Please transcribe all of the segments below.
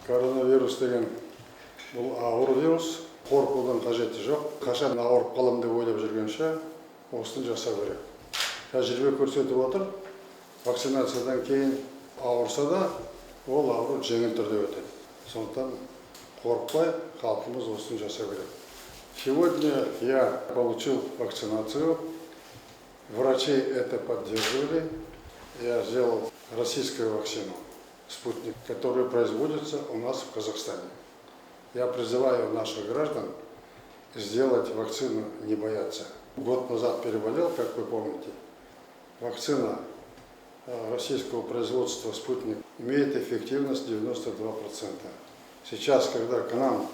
Коронавирус деген бұл ауыр вирус, қорқудың қажеті жоқ. Қашан ауырып қалам деп ойлап жүргенше осыны жасау керек. Тәжірибе көрсетіп отыр, вакцинациядан кейін ауырса да, ол ауру жеңіл түрде өтеді. Сондықтан қорықпай, халқымыз осыны жасау керек. Сегодня я получил вакцинацию. Врачи это поддерживали. Я сделал российскую вакцину «Спутник», которая производится у нас в Казахстане. Я призываю наших граждан сделать вакцину, не бояться. Год назад переболел, как вы помните. Вакцина российского производства «Спутник» имеет эффективность 92%. Сейчас, когда к нам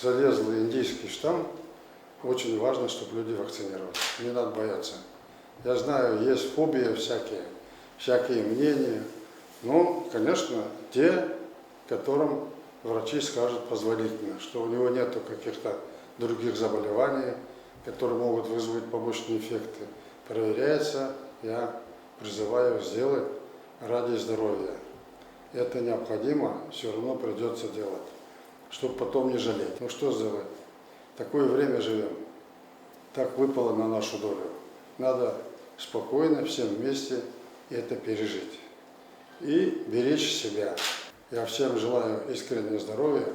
залезл индийский штамм, очень важно, чтобы люди вакцинировались. Не надо бояться. Я знаю, есть фобии всякие мнения. Но, конечно, те, которым врачи скажут позволительно, что у него нет каких-то других заболеваний, которые могут вызвать побочные эффекты. Проверяется, я призываю сделать ради здоровья. Это необходимо, все равно придется делать, чтобы потом не жалеть. Ну что сделать? Такое время живем. Так выпало на нашу долю. Надо спокойно всем вместе это пережить и беречь себя. Я всем желаю искреннего здоровья,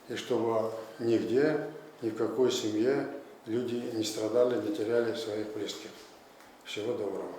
и чтобы нигде, ни в какой семье люди не страдали, не теряли своих близких. Всего доброго.